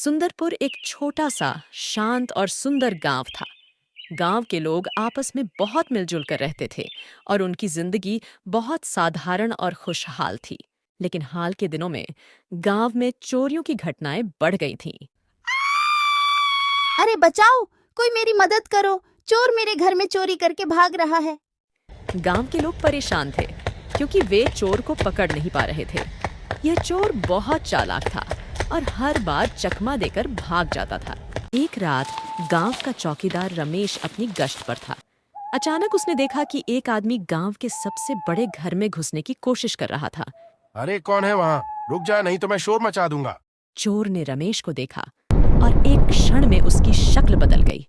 सुंदरपुर एक छोटा सा शांत और सुंदर गांव था। गांव के लोग आपस में बहुत मिलजुल कर रहते थे और उनकी जिंदगी बहुत साधारण और खुशहाल थी। लेकिन हाल के दिनों में गांव में चोरियों की घटनाएं बढ़ गई थीं। अरे बचाओ, कोई मेरी मदद करो। चोर मेरे घर में चोरी करके भाग रहा है। गांव के लोग परेशान थे क्योंकि वे चोर को पकड़ नहीं पा रहे थे। यह चोर बहुत चालाक था और हर बार चकमा देकर भाग जाता था। एक रात गांव का चौकीदार रमेश अपनी गश्त पर था। अचानक उसने देखा कि एक आदमी गांव के सबसे बड़े घर में घुसने की कोशिश कर रहा था। अरे कौन है वहाँ? रुक जा, नहीं तो मैं शोर मचा दूंगा। चोर ने रमेश को देखा और एक क्षण में उसकी शक्ल बदल गई।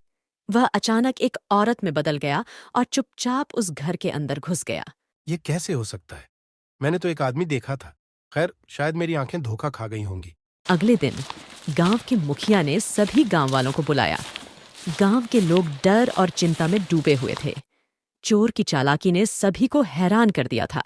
वह अचानक एक औरत में बदल गया और चुपचाप उस घर के अंदर घुस गया। ये कैसे हो सकता है? मैंने तो एक आदमी देखा था। खैर, शायद मेरी आंखें धोखा खा गई होंगी। अगले दिन गांव के मुखिया ने सभी गांव वालों को बुलाया। गांव के लोग डर और चिंता में डूबे हुए थे। चोर की चालाकी ने सभी को हैरान कर दिया था।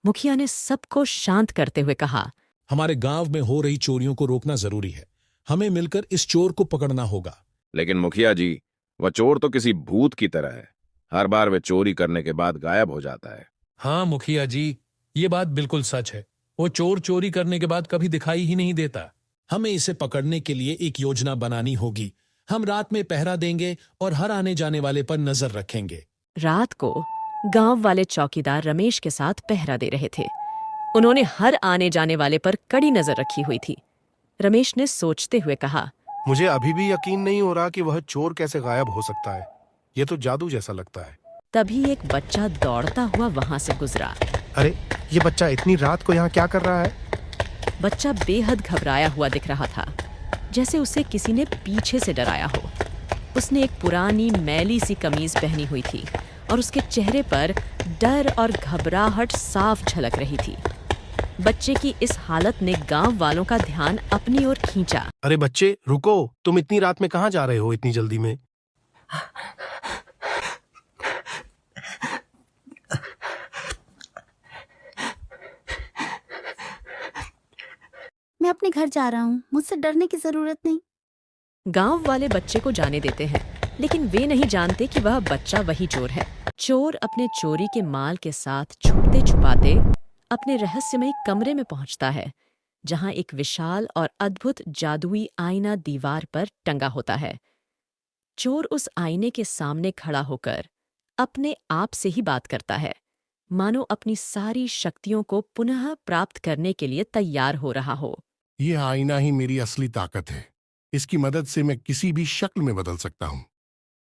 मुखिया ने सबको शांत करते हुए कहा, हमारे गांव में हो रही चोरियों को रोकना जरूरी है। हमें मिलकर इस चोर को पकड़ना होगा। लेकिन मुखिया जी, वह चोर तो किसी भूत की तरह है। हर बार वह चोरी करने के बाद गायब हो जाता है। हाँ मुखिया जी, ये बात बिल्कुल सच है। वो चोर चोरी करने के बाद कभी दिखाई ही नहीं देता। हमें इसे पकड़ने के लिए एक योजना बनानी होगी। हम रात में पहरा देंगे और हर आने जाने वाले पर नजर रखेंगे। रात को गांव वाले चौकीदार रमेश के साथ पहरा दे रहे थे। उन्होंने हर आने जाने वाले पर कड़ी नजर रखी हुई थी। रमेश ने सोचते हुए कहा, मुझे अभी भी यकीन नहीं हो रहा कि वह चोर कैसे गायब हो सकता है। ये तो जादू जैसा लगता है। तभी एक बच्चा दौड़ता हुआ वहां से गुजरा। अरे, ये बच्चा इतनी रात को यहाँ क्या कर रहा है? बच्चा बेहद घबराया हुआ दिख रहा था, जैसे उसे किसी ने पीछे से डराया हो। उसने एक पुरानी मैली सी कमीज पहनी हुई थी और उसके चेहरे पर डर और घबराहट साफ झलक रही थी। बच्चे की इस हालत ने गांव वालों का ध्यान अपनी ओर खींचा। अरे बच्चे, रुको, तुम इतनी रात में कहाँ जा रहे हो इतनी जल्दी में? मैं अपने घर जा रहा हूँ, मुझसे डरने की जरूरत नहीं। गांव वाले बच्चे को जाने देते हैं, लेकिन वे नहीं जानते कि वह बच्चा वही चोर है। चोर अपने चोरी के माल के साथ छुपते छुपाते अपने रहस्यमयी कमरे में पहुंचता है, जहां एक विशाल और अद्भुत जादुई आईना दीवार पर टंगा होता है। चोर उस आईने के सामने खड़ा होकर अपने आप से ही बात करता है, मानो अपनी सारी शक्तियों को पुनः प्राप्त करने के लिए तैयार हो रहा हो। यह आईना ही मेरी असली ताकत है। इसकी मदद से मैं किसी भी शक्ल में बदल सकता हूँ।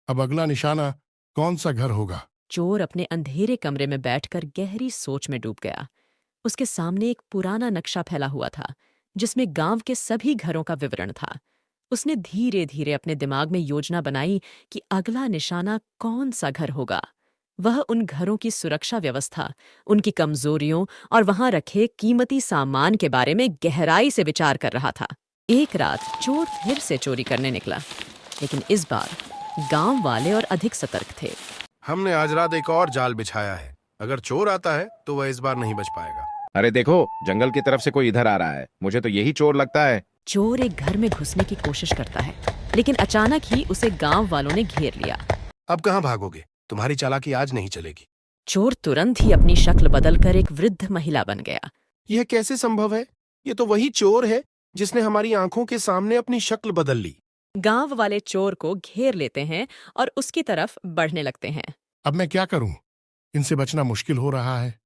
अब अगला निशाना कौन सा घर होगा? चोर अपने अंधेरे कमरे में बैठकर गहरी सोच में डूब गया। उसके सामने एक पुराना नक्शा फैला हुआ था, जिसमें गांव के सभी घरों का विवरण था। उसने धीरे धीरे अपने दिमाग में योजना बनाई कि अगला निशाना कौन सा घर होगा। वह उन घरों की सुरक्षा व्यवस्था, उनकी कमजोरियों और वहां रखे कीमती सामान के बारे में गहराई से विचार कर रहा था। एक रात चोर फिर से चोरी करने निकला, लेकिन इस बार गांव वाले और अधिक सतर्क थे। हमने आज रात एक और जाल बिछाया है। अगर चोर आता है तो वह इस बार नहीं बच पाएगा। अरे देखो, जंगल की तरफ से कोई इधर आ रहा है। मुझे तो यही चोर लगता है। चोर एक घर में घुसने की कोशिश करता है, लेकिन अचानक ही उसे गांव वालों ने घेर लिया। अब कहाँ भागोगे? तुम्हारी चालाकी आज नहीं चलेगी। चोर तुरंत ही अपनी शक्ल बदलकर एक वृद्ध महिला बन गया। यह कैसे संभव है? ये तो वही चोर है जिसने हमारी आंखों के सामने अपनी शक्ल बदल ली। गांव वाले चोर को घेर लेते हैं और उसकी तरफ बढ़ने लगते हैं। अब मैं क्या करूं? इनसे बचना मुश्किल हो रहा है।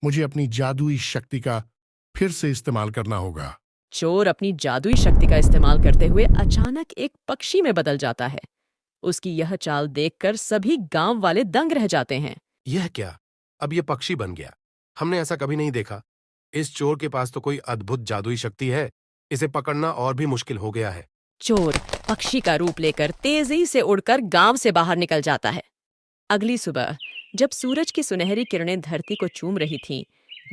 मुझे अपनी जादुई शक्ति का फिर से इस्तेमाल करना होगा। चोर अपनी जादुई शक्ति का इस्तेमाल करते हुए अचानक एक पक्षी में बदल जाता है। उसकी यह चाल देखकर सभी गांव वाले दंग रह जाते हैं। यह क्या? अब यह पक्षी बन गया। हमने ऐसा कभी नहीं देखा। इस चोर के पास तो कोई अद्भुत जादुई शक्ति है। इसे पकड़ना और भी मुश्किल हो गया है। चोर पक्षी का रूप लेकर तेजी से उड़कर गांव से बाहर निकल जाता है। अगली सुबह जब सूरज की सुनहरी किरणें धरती को चूम रही थीं,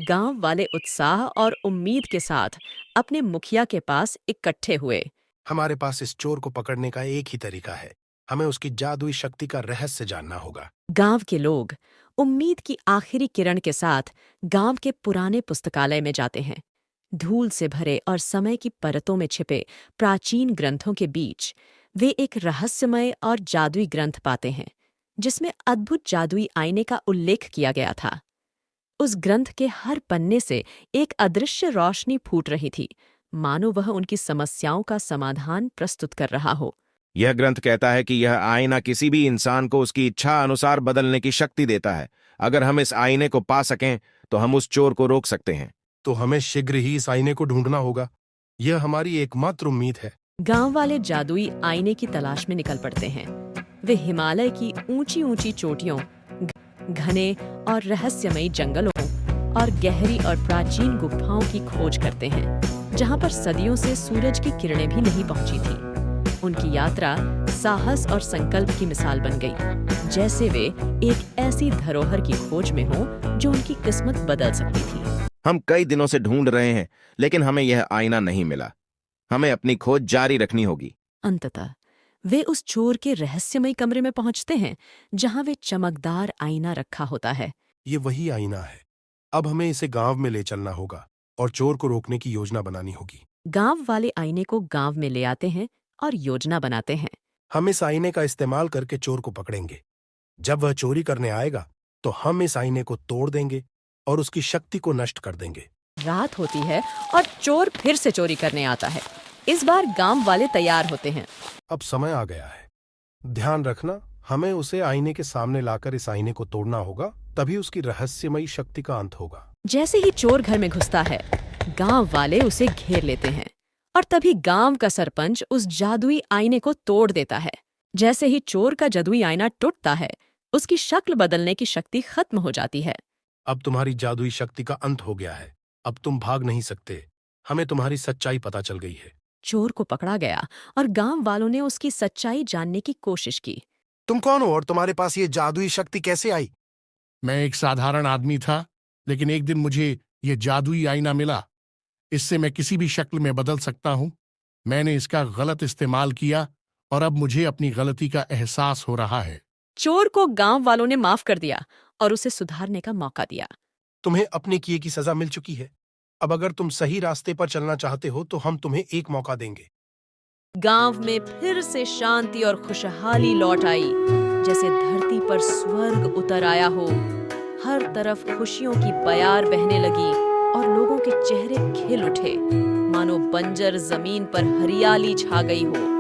गांव वाले उत्साह और उम्मीद के साथ अपने मुखिया के पास इकट्ठे हुए। हमारे पास इस चोर को पकड़ने का एक ही तरीका है। हमें उसकी जादुई शक्ति का रहस्य जानना होगा। गांव के लोग उम्मीद की आखिरी किरण के साथ गांव के पुराने पुस्तकालय में जाते हैं, धूल से भरे और समय की परतों में छिपे प्राचीन ग्रंथों के बीच वे एक रहस्यमय और जादुई ग्रंथ पाते हैं जिसमें अद्भुत जादुई आईने का उल्लेख किया गया था। उस ग्रंथ के हर पन्ने से एक अदृश्य रोशनी फूट रही थी, मानो वह उनकी समस्याओं का समाधान प्रस्तुत कर रहा हो। यह ग्रंथ कहता है कि यह आईना किसी भी इंसान को उसकी इच्छा अनुसार बदलने की शक्ति देता है। अगर हम इस आईने को पा सकें तो हम उस चोर को रोक सकते हैं। तो हमें शीघ्र ही इस आईने को ढूंढना होगा। यह हमारी एकमात्र उम्मीद है। गांव वाले जादुई आईने की तलाश में निकल पड़ते हैं। वे हिमालय की ऊंची ऊंची चोटियों, घने और रहस्यमयी जंगलों और गहरी और प्राचीन गुफाओं की खोज करते हैं, जहां पर सदियों से सूरज की किरणें भी नहीं पहुंची थीं। उनकी यात्रा साहस और संकल्प की मिसाल बन गई, जैसे वे एक ऐसी धरोहर की खोज में हों जो उनकी किस्मत बदल सकती थी। हम कई दिनों से ढूंढ रहे हैं, लेकिन हमें यह आईना नहीं मिला। हमें अपनी खोज जारी रखनी होगी। अंततः वे उस चोर के रहस्यमय कमरे में पहुंचते हैं, जहां वे चमकदार आईना रखा होता है। ये वही आईना है। अब हमें इसे गांव में ले चलना होगा और चोर को रोकने की योजना बनानी होगी। गांव वाले आईने को गांव में ले आते हैं और योजना बनाते हैं। हम इस आईने का इस्तेमाल करके चोर को पकड़ेंगे। जब वह चोरी करने आएगा तो हम इस आईने को तोड़ देंगे और उसकी शक्ति को नष्ट कर देंगे। रात होती है और चोर फिर से चोरी करने आता है। इस बार गांव वाले तैयार होते हैं। अब समय आ गया है। ध्यान रखना, हमें उसे आईने के सामने लाकर इस आईने को तोड़ना होगा, तभी उसकी रहस्यमयी शक्ति का अंत होगा। जैसे ही चोर घर में घुसता है, गांव वाले उसे घेर लेते हैं और तभी गांव का सरपंच उस जादुई आईने को तोड़ देता है। जैसे ही चोर का जादुई आईना टूटता है, उसकी शक्ल बदलने की शक्ति खत्म हो जाती है। अब तुम्हारी जादुई शक्ति का अंत हो गया है। अब तुम भाग नहीं सकते। हमें तुम्हारी सच्चाई पता चल गई है। चोर को पकड़ा गया और गांव वालों ने उसकी सच्चाई जानने की कोशिश की। तुम कौन हो और तुम्हारे पास ये जादुई शक्ति कैसे आई? मैं एक साधारण आदमी था, लेकिन एक दिन मुझे ये जादुई आईना मिला। इससे मैं किसी भी शक्ल में बदल सकता हूँ। मैंने इसका गलत इस्तेमाल किया और अब मुझे अपनी गलती का एहसास हो रहा है। चोर को गांव वालों ने माफ कर दिया और उसे सुधारने का मौका दिया। तुम्हें अपने किए की सजा मिल चुकी है। अब अगर तुम सही रास्ते पर चलना चाहते हो तो हम तुम्हें एक मौका देंगे। गांव में फिर से शांति और खुशहाली लौट आई, जैसे धरती पर स्वर्ग उतर आया हो। हर तरफ खुशियों की बयार बहने लगी और लोगों के चेहरे खिल उठे, मानो बंजर जमीन पर हरियाली छा गई हो।